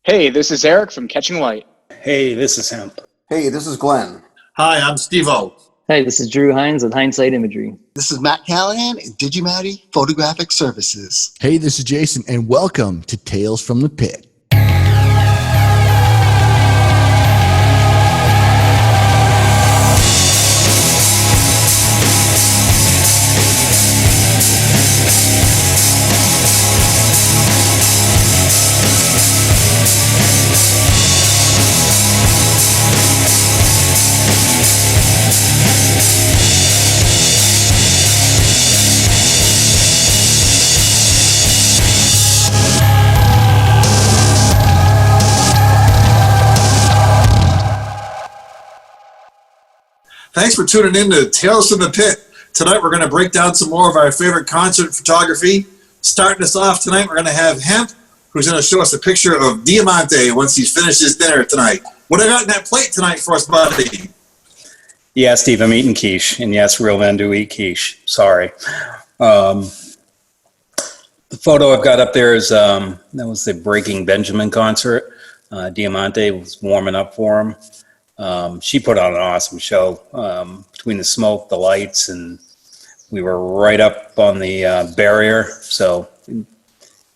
Hey, this is Eric from Catching Light. Hey, this is Hemp. Hey, this is Glenn. Hi, I'm Steve-O. Hey, this is Drew Hines with Hindsight Imagery. This is Matt Callahan in Digimatty Photographic Services. Hey, this is Jason, and welcome to Tales from the Pit. Thanks for tuning in to Tales from the Pit. Tonight we're going to break down some more of our favorite concert photography. Starting us off tonight, we're going to have Hemp, who's going to show us a picture of Diamante once he's finished his dinner tonight. What I got in that plate tonight for us, buddy? Yeah, Steve, I'm eating quiche. And yes, real men do eat quiche. Sorry. The photo I've got up there is, that was the Breaking Benjamin concert. Diamante was warming up for him. She put on an awesome show, between the smoke, the lights, and we were right up on the barrier. So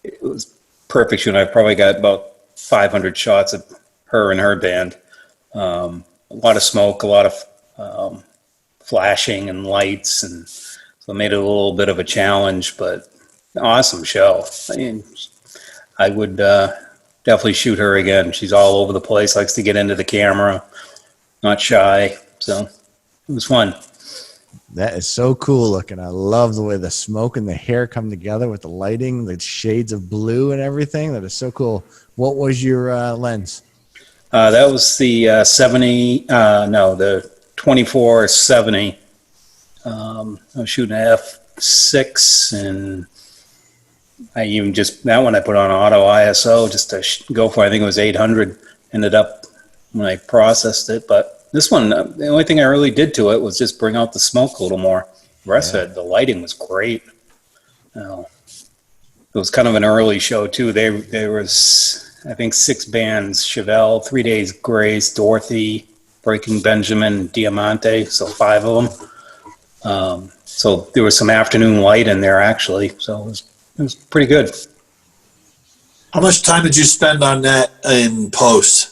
it was perfect shooting. I probably got about 500 shots of her and her band. A lot of smoke, a lot of flashing and lights, and so it made it a little bit of a challenge, but awesome show. I mean, I would definitely shoot her again. She's all over the place, likes to get into the camera, not shy, so it was fun. That is so cool looking. I love the way the smoke and the hair come together with the lighting, the shades of blue and everything. That is so cool. What was your lens? That was the the 24-70. I was shooting an f6, and I even that one I put on auto ISO just to go for. I think it was 800. Ended up when I processed it, but this one, the only thing I really did to it was just bring out the smoke a little more. The rest of it, the lighting was great. It was kind of an early show too. There was, I think, 6 bands: Chevelle, 3 Days Grace, Dorothy, Breaking Benjamin, Diamante. So 5 of them. So there was some afternoon light in there actually. So it was pretty good. How much time did you spend on that in post?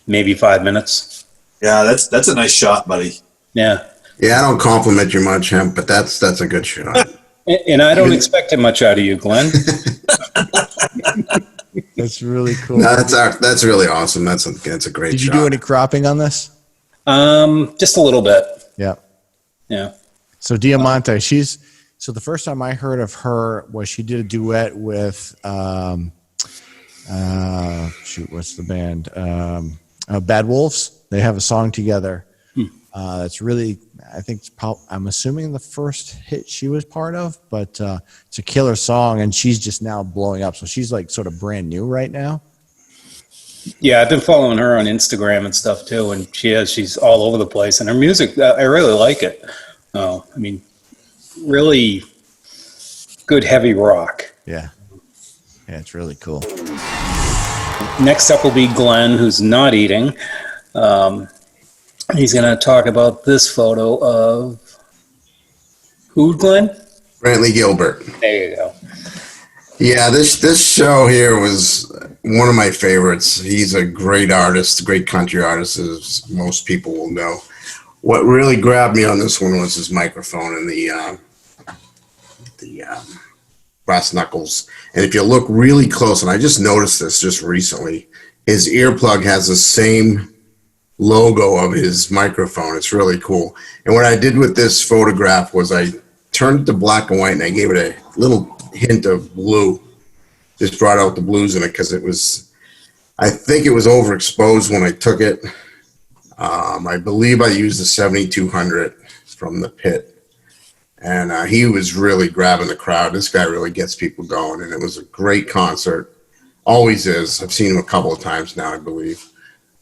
Maybe 5 minutes. Yeah, that's a nice shot, buddy. Yeah. Yeah, I don't compliment you much, Hemp, but that's a good shot. And I don't expect it much out of you, Glenn. That's really cool. No, that's really awesome. That's a great shot. Did you do any cropping on this? Just a little bit. Yeah. Yeah. So Diamante, so the first time I heard of her was she did a duet with what's the band? Bad Wolves. They have a song together. It's really, I think I'm assuming the first hit she was part of, but it's a killer song, and she's just now blowing up. So she's like sort of brand new right now. Yeah, I've been following her on Instagram and stuff too, and she's all over the place, and her music, I really like it. I mean, really good heavy rock. Yeah. Yeah, it's really cool. Next up will be Glenn, who's not eating. He's going to talk about this photo of who, Glenn? Brantley Gilbert. There you go. Yeah, this show here was one of my favorites. He's a great artist, great country artist, as most people will know. What really grabbed me on this one was his microphone and the brass knuckles. And if you look really close, and I just noticed this just recently, his earplug has the same logo of his microphone. It's really cool. And what I did with this photograph was I turned it to black and white, and I gave it a little hint of blue. Just brought out the blues in it because I think it was overexposed when I took it. I believe I used the 7200 from the pit. And he was really grabbing the crowd. This guy really gets people going, and it was a great concert. Always is. I've seen him a couple of times now, I believe.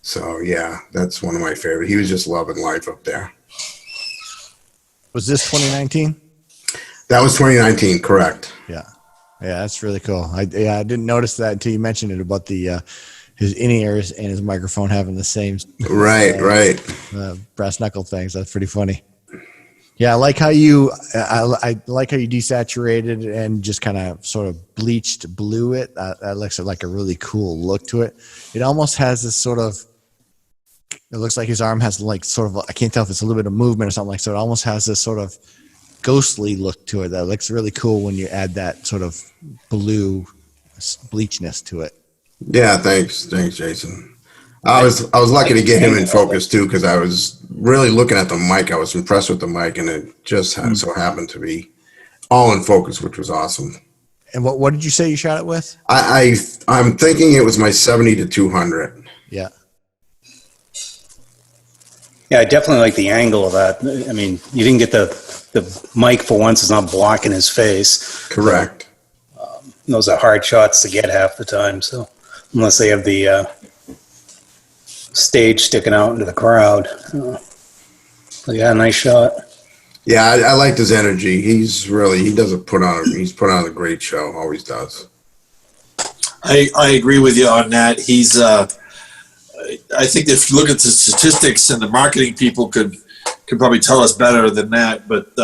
So, yeah, that's one of my favorite. He was just loving life up there. Was this 2019? That was 2019, correct. Yeah. Yeah, that's really cool. I didn't notice that until you mentioned it about the his in-ears and his microphone having the same Right. brass knuckle things. That's pretty funny. Yeah, I like how you I like how you desaturated and just kind of sort of bleached blue it. That looks like a really cool look to it. It almost has this sort of, it looks like his arm has like sort of, I can't tell if it's a little bit of movement or something like, so it almost has this sort of ghostly look to it that looks really cool when you add that sort of blue bleachness to it. Yeah, thanks, Jason. I was lucky to get him in focus too, because I was really looking at the mic. I was impressed with the mic, and it just so happened to be all in focus, which was awesome. And what did you say you shot it with? I'm thinking it was my 70-200. Yeah. Yeah, I definitely like the angle of that. I mean, you didn't get the mic for once is not blocking his face. Correct. Those are hard shots to get half the time. So unless they have the stage sticking out into the crowd. But yeah, nice shot. Yeah, I liked his energy. He's put on a great show. Always does. I agree with you on that. He's I think if you look at the statistics, and the marketing people could probably tell us better than that, but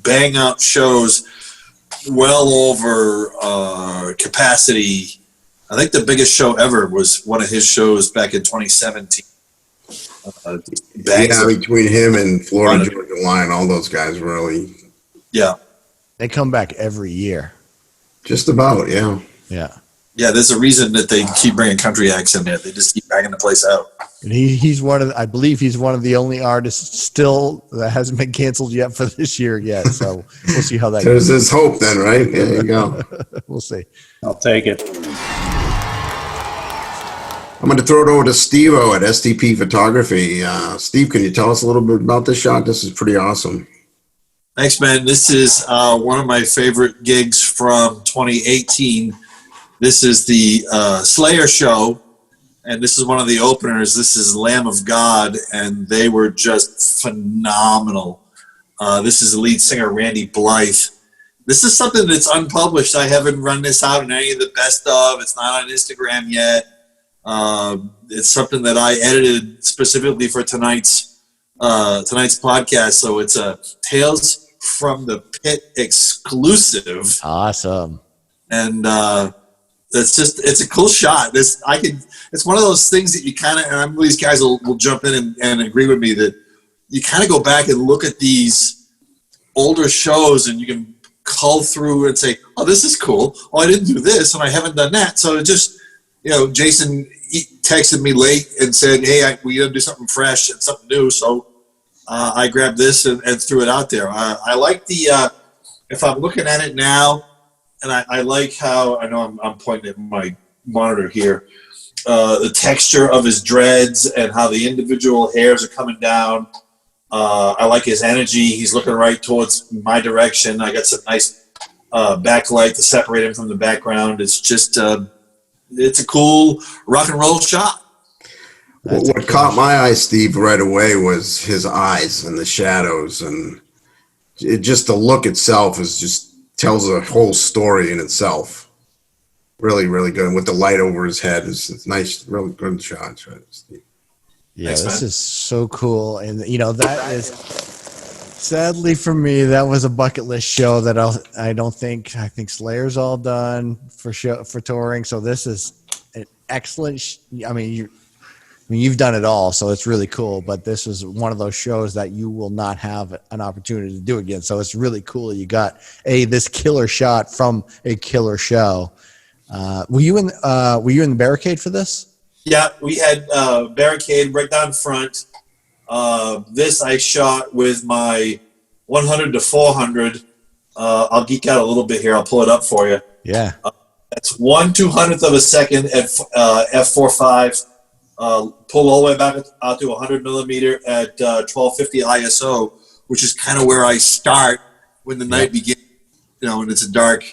bang out shows well over capacity. I think the biggest show ever was one of his shows back in 2017. Between him and Florida Georgia Line, all those guys really. Yeah. They come back every year. Just about, yeah. Yeah. Yeah, there's a reason that they keep bringing country acts in there. They just keep banging the place out. And he's I believe he's one of the only artists still that hasn't been canceled yet for this year yet. So we'll see how that goes. There's hope then, right? There you go. We'll see. I'll take it. I'm going to throw it over to Steve-O at STP Photography. Steve, can you tell us a little bit about this shot? This is pretty awesome. Thanks, man. This is one of my favorite gigs from 2018. This is the Slayer show, and this is one of the openers. This is Lamb of God, and they were just phenomenal. This is the lead singer, Randy Blythe. This is something that's unpublished. I haven't run this out in any of the best of. It's not on Instagram yet. It's something that I edited specifically for tonight's podcast. So it's a Tales from the Pit exclusive. Awesome. And it's a cool shot. It's one of those things that you kind of, and I'm these guys will jump in and agree with me that you kind of go back and look at these older shows and you can cull through and say, oh, this is cool. Oh, I didn't do this and I haven't done that. So it just, Jason texted me late and said, hey, we got to do something fresh and something new. So I grabbed this and threw it out there. I like the, if I'm looking at it now, and I like how, I know I'm pointing at my monitor here, the texture of his dreads and how the individual hairs are coming down. I like his energy. He's looking right towards my direction. I got some nice backlight to separate him from the background. It's just, it's a cool rock and roll shot. What caught my eye, Steve, right away was his eyes and the shadows, and the look itself is just tells a whole story in itself. Really, really good. And with the light over his head, it's nice, really good shot, Steve. Yeah, Thanks, this man. is so cool. And, that is, sadly for me, that was a bucket list show that I think Slayer's all done for touring. So this is an excellent, you've done it all, so it's really cool. But this is one of those shows that you will not have an opportunity to do again. So it's really cool. You got this killer shot from a killer show. Were you in the barricade for this? Yeah, we had barricade right down front. This I shot with my 100-400. I'll geek out a little bit here. I'll pull it up for you. Yeah. That's 1/200th of a second at f4.5. Pull all the way back out to 100 millimeter at 1250 ISO, which is kind of where I start when the night begins. And it's a dark.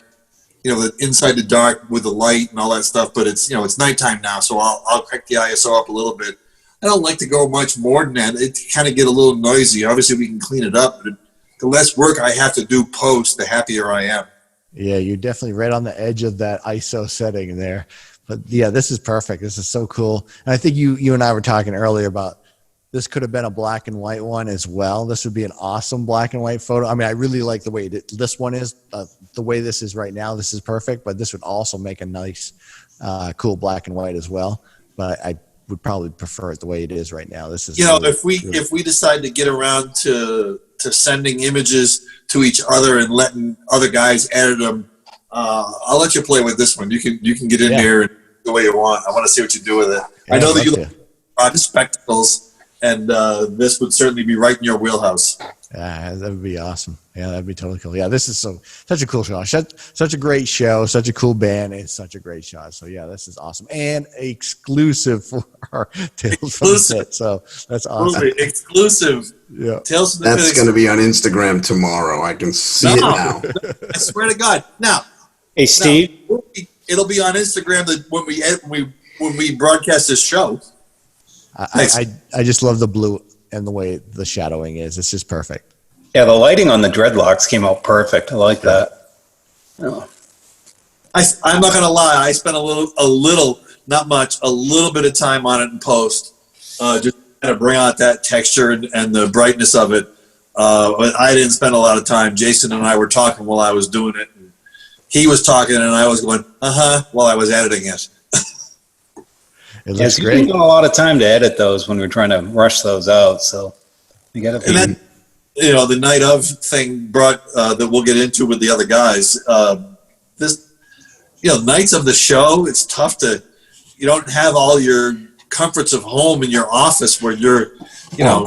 Inside the dark with the light and all that stuff, but it's nighttime now, so I'll crank the ISO up a little bit. I don't like to go much more than that. It kind of get a little noisy. Obviously, we can clean it up, but the less work I have to do post, the happier I am. Yeah, you're definitely right on the edge of that ISO setting there. But yeah, this is perfect. This is so cool. And I think you and I were talking earlier about this could have been a black and white one as well. This would be an awesome black and white photo. I mean, I really like the way this one is. The way this is right now, this is perfect. But this would also make a nice, cool black and white as well. But I would probably prefer it the way it is right now. This is if we decide to get around to sending images to each other and letting other guys edit them, I'll let you play with this one. You can get in there the way you want. I want to see what you do with it. Yeah, I know that you look spectacles, and this would certainly be right in your wheelhouse. Yeah, that would be awesome. Yeah, that'd be totally cool. Yeah, this is such a cool show. Such a great show. Such a cool band. It's such a great shot. So yeah, this is awesome and exclusive for our Tales from the Pit. So that's awesome. Exclusive. Yeah, Tales from the Pit. That's going to be on Instagram tomorrow. I can see it now. I swear to God. Now, Hey, Steve. It'll be on Instagram when we broadcast this show. I just love the blue and the way the shadowing is. It's just perfect. Yeah, the lighting on the dreadlocks came out perfect. I like that. Oh. I'm not gonna lie. I spent a little, not much, a little bit of time on it in post, just kind of bring out that texture and the brightness of it. But I didn't spend a lot of time. Jason and I were talking while I was doing it. And he was talking, and I was going, while I was editing it. It looks We great. didn't go a lot of time to edit those when we were trying to rush those out. So you got to be. And then, the night of thing brought that we'll get into with the other guys. Nights of the show, it's tough you don't have all your comforts of home in your office where you're,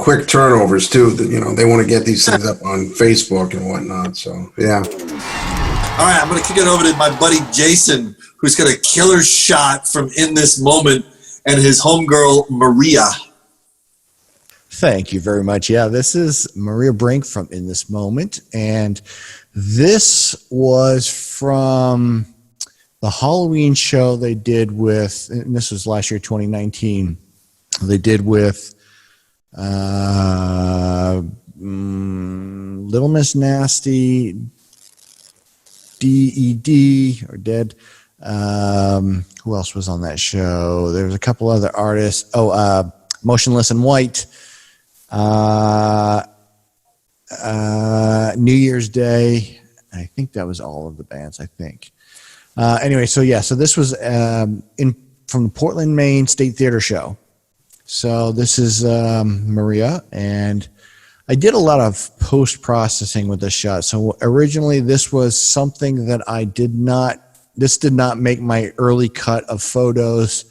quick turnovers too. They want to get these things up on Facebook and whatnot. So yeah. All right, I'm going to kick it over to my buddy Jason, who's got a killer shot from In This Moment and his homegirl, Maria. Thank you very much. Yeah, this is Maria Brink from In This Moment. And this was from the Halloween show they did with, and this was last year, 2019. They did with Little Miss Nasty, DED, or Dead. Who else was on that show? There was a couple other artists. Motionless in White, New Year's Day. I think that was all of the bands, I think. Anyway, so this was from the Portland, Maine State Theater show. So this is Maria, and I did a lot of post-processing with this shot. So originally this was something that this did not make my early cut of photos.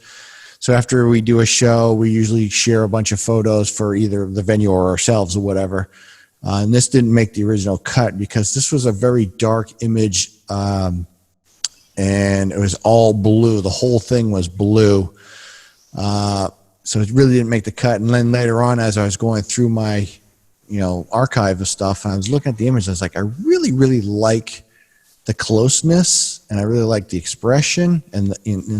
So after we do a show, we usually share a bunch of photos for either the venue or ourselves or whatever. And this didn't make the original cut because this was a very dark image, and it was all blue. The whole thing was blue. So it really didn't make the cut. And then later on, as I was going through my, archive of stuff, and I was looking at the image, I was like, I really, really like the closeness, and I really like the expression and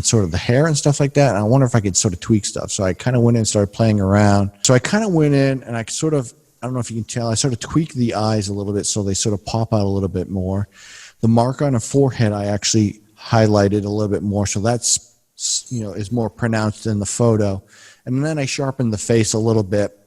sort of the hair and stuff like that. And I wonder if I could sort of tweak stuff. So I kind of went in and started playing around. So I kind of went in and I don't know if you can tell, I sort of tweaked the eyes a little bit so they sort of pop out a little bit more. The mark on her forehead, I actually highlighted a little bit more. So that's, is more pronounced in the photo. And then I sharpened the face a little bit.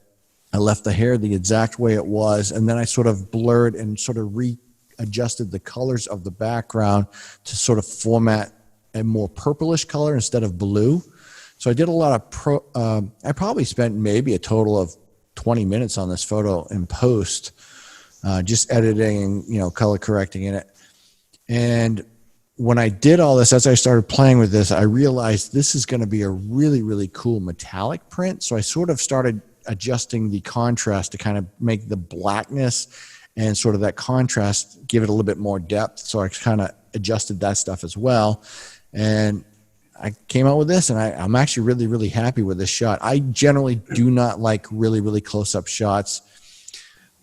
I left the hair the exact way it was. And then I sort of blurred and sort of readjusted the colors of the background to sort of format a more purplish color instead of blue. So I did a lot of I probably spent maybe a total of 20 minutes on this photo in post, just editing and, color correcting in it. And when I did all this, as I started playing with this, I realized this is going to be a really, really cool metallic print. So I sort of started adjusting the contrast to kind of make the blackness and sort of that contrast, give it a little bit more depth. So I kind of adjusted that stuff as well. And I came out with this, and I'm actually really, really happy with this shot. I generally do not like really, really close-up shots.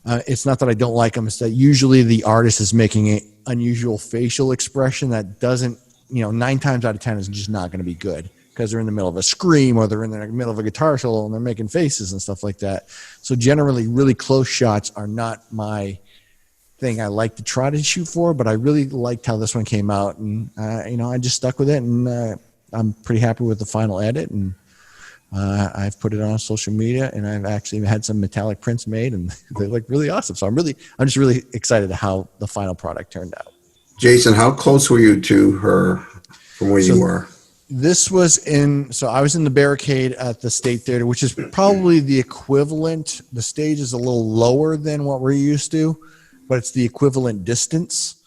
It's not that I don't like them. It's that usually the artist is making an unusual facial expression that doesn't, 9 times out of 10 is just not going to be good because they're in the middle of a scream or they're in the middle of a guitar solo and they're making faces and stuff like that. So generally, really close shots are not my thing I like to try to shoot for, but I really liked how this one came out, and I just stuck with it, and I'm pretty happy with the final edit, and I've put it on social media, and I've actually had some metallic prints made, and they look really awesome. So I'm just really excited how the final product turned out. Jason, how close were you to her from where you were? This was I was in the barricade at the State Theater, which is probably the equivalent. The stage is a little lower than what we're used to, but it's the equivalent distance.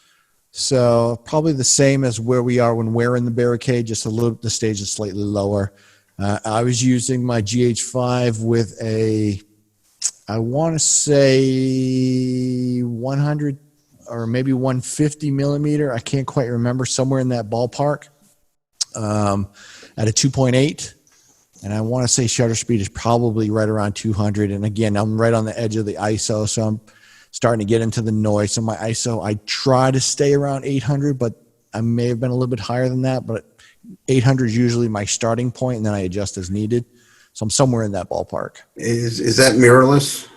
So probably the same as where we are when we're in the barricade, just the stage is slightly lower. I was using my GH5 with I want to say 100 or maybe 150 millimeter. I can't quite remember, somewhere in that ballpark. At a 2.8, and I want to say shutter speed is probably right around 200. And again, I'm right on the edge of the ISO, so I'm starting to get into the noise. So my ISO, I try to stay around 800, but I may have been a little bit higher than that. But 800 is usually my starting point, and then I adjust as needed. So I'm somewhere in that ballpark. Is that mirrorless?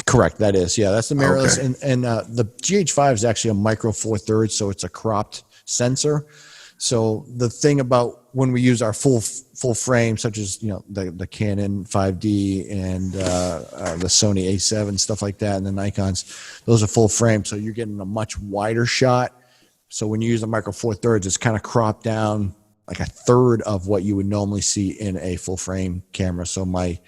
Correct. That is, yeah. That's the mirrorless, Okay. and the GH5 is actually a micro Four Thirds, so it's a cropped sensor. So the thing about when we use our full frame, such as the Canon 5D and the Sony A7, stuff like that, and the Nikons, those are full frame. So you're getting a much wider shot. So when you use a micro Four Thirds, it's kind of cropped down like a third of what you would normally see in a full frame camera. So my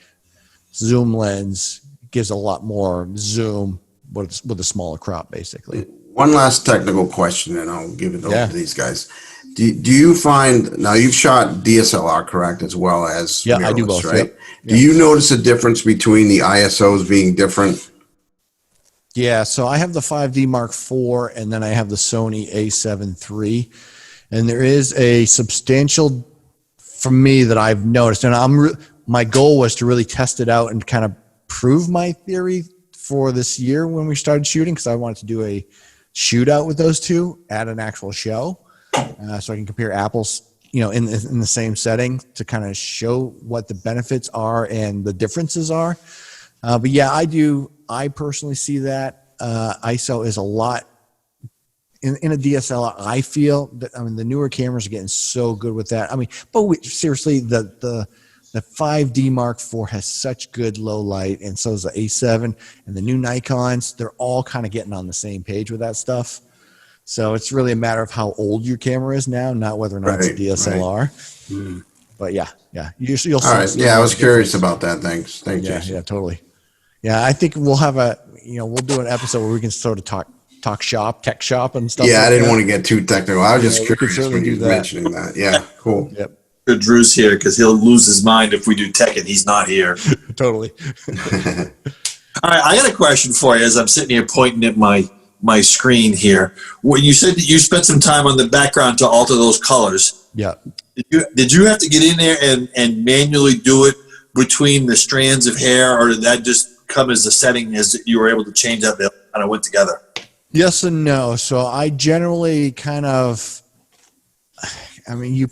zoom lens gives a lot more zoom with a smaller crop, basically. One last technical question, and I'll give it over Yeah. to these guys. Do you find, now you've shot DSLR, correct, as well as Yeah, mirrorless, I do both, right? yep. Do you notice a difference between the ISOs being different? Yeah, so I have the 5D Mark IV, and then I have the Sony A7 III, and there is a substantial, for me, that I've noticed, and my goal was to really test it out and kind of prove my theory for this year when we started shooting, because I wanted to do a shootout with those two at an actual show, so I can compare apples, in the same setting, to kind of show what the benefits are and the differences are. But yeah, I personally see that ISO is a lot in a DSLR. I feel that, the newer cameras are getting so good with that. Seriously, the 5D Mark IV has such good low light, and so is the A7 and the new Nikons. They're all kind of getting on the same page with that stuff. So it's really a matter of how old your camera is now, not whether or not it's a DSLR. Right. But yeah, you'll see. All right. Yeah, I was curious about that. Thanks, Jason. Yeah, totally. Yeah, I think we'll have we'll do an episode where we can sort of talk shop, tech shop, and stuff. Yeah, like I didn't that. want to get too technical. I was just curious when you were that. mentioning that. Yeah, cool. Yep. Good, Drew's here because he'll lose his mind if we do tech and he's not here. Totally. All right, I got a question for you as I'm sitting here pointing at my screen here. When you said that you spent some time on the background to alter those colors, Yeah. did you have to get in there and manually do it between the strands of hair, or did that just come as a setting as you were able to change that? They kind of went together. Yes and no. So I generally kind of, you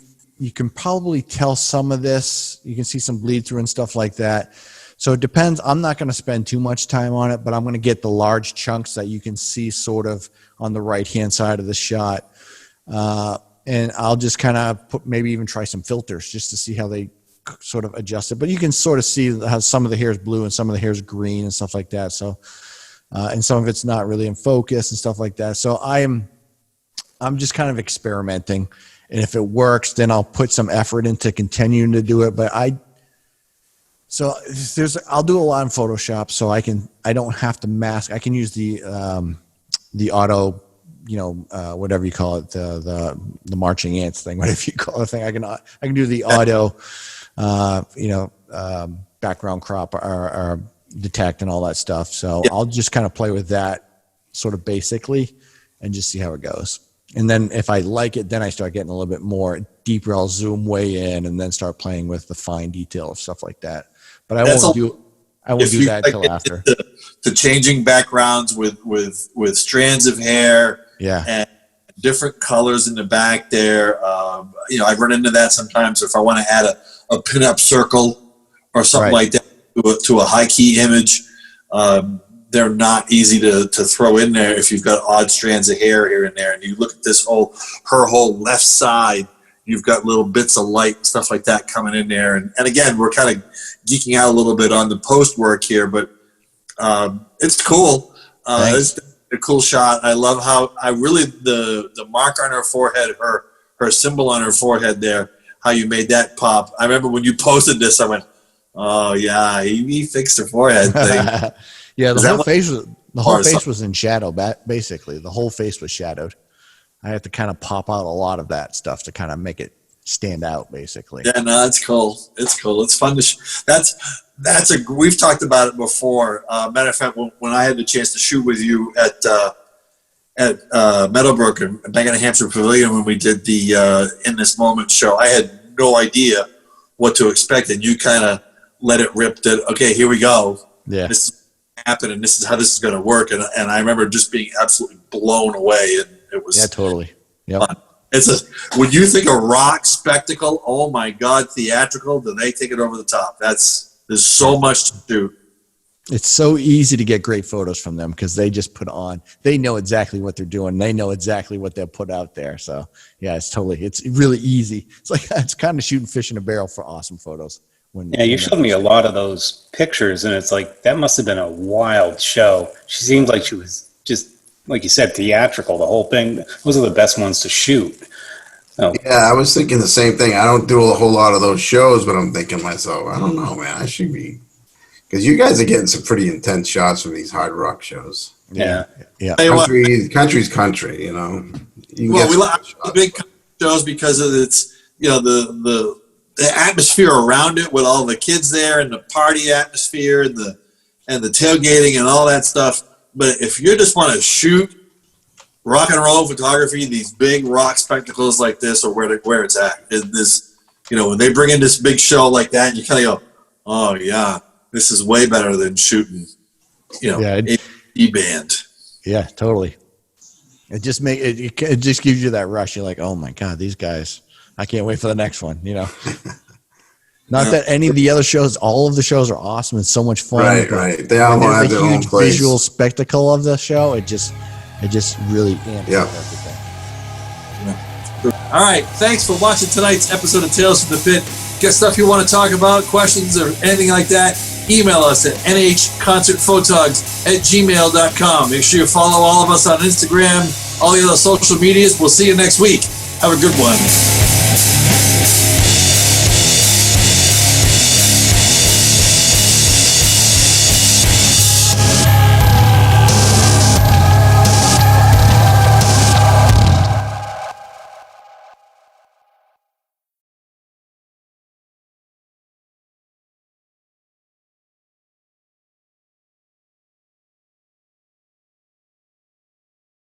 can probably tell some of this. You can see some bleed through and stuff like that. So it depends. I'm not going to spend too much time on it, but I'm going to get the large chunks that you can see sort of on the right-hand side of the shot. And I'll just kind of maybe even try some filters just to see how they sort of adjust it. But you can sort of see how some of the hair is blue and some of the hair is green and stuff like that. So, and some of it's not really in focus and stuff like that. So I'm just kind of experimenting. And if it works, then I'll put some effort into continuing to do it. But I'll do a lot in Photoshop, so I don't have to mask. I can use the auto, whatever you call it, the marching ants thing, whatever you call the thing. I can do the auto, background crop or detect and all that stuff. So I'll just kind of play with that sort of basically and just see how it goes. And then if I like it, then I start getting a little bit more deeper. I'll zoom way in and then start playing with the fine detail of stuff like that. But I won't do that until after. To changing backgrounds with strands of hair, and different colors in the back there. I run into that sometimes. If I want to add a pinup circle or something like that to a high key image, they're not easy to throw in there if you've got odd strands of hair here and there. And you look at her whole left side, you've got little bits of light and stuff like that coming in there. And again, we're kind of geeking out a little bit on the post work here, but it's cool. It's a cool shot. I love how the mark on her forehead, her symbol on her forehead there, how you made that pop. I remember when you posted this, I went, oh yeah, he fixed her forehead thing. Yeah, the whole face was in shadow. Basically, the whole face was shadowed. I had to kind of pop out a lot of that stuff to kind of make it stand out, basically. Yeah, no, that's cool. It's cool. It's fun to. We've talked about it before. Matter of fact, when I had the chance to shoot with you at Meadowbrook and back in the Hampshire Pavilion when we did the In This Moment show, I had no idea what to expect, and you kind of let it rip. That okay, here we go. Yeah. This is happen and this is how this is going to work, and I remember just being absolutely blown away, and it was totally fun. When you think of rock spectacle, oh my god, theatrical, then they take it over the top. There's so much to do. It's so easy to get great photos from them because they just put on, they know exactly what they're doing, they know exactly what they'll put out there. So yeah, it's really easy. It's kind of shooting fish in a barrel for awesome photos. You showed me a lot of those pictures, and it's like, that must have been a wild show. She seemed like she was just, like you said, theatrical, the whole thing. Those are the best ones to shoot. Oh. Yeah, I was thinking the same thing. I don't do a whole lot of those shows, but I'm thinking to myself, I don't know, man. I should be, because you guys are getting some pretty intense shots from these hard rock shows. Yeah. Country's country, you know. We like the big shows because of its, the atmosphere around it with all the kids there and the party atmosphere and the tailgating and all that stuff. But if you just want to shoot rock and roll photography, these big rock spectacles like this are where it's at. When they bring in this big show like that, you kind of go, oh yeah, this is way better than shooting, a band. Yeah, totally. It just it just gives you that rush. You're like, oh my god, these guys. I can't wait for the next one, Not that any of the other shows, all of the shows are awesome and so much fun. Right. They all have their own place. Visual spectacle of the show. It just really amps up everything. All right. Thanks for watching tonight's episode of Tales from the Pit. Get stuff you want to talk about, questions or anything like that, email us at NHCONCERTPHOTOGS@gmail.com. Make sure you follow all of us on Instagram, all the other social medias. We'll see you next week. Have a good one.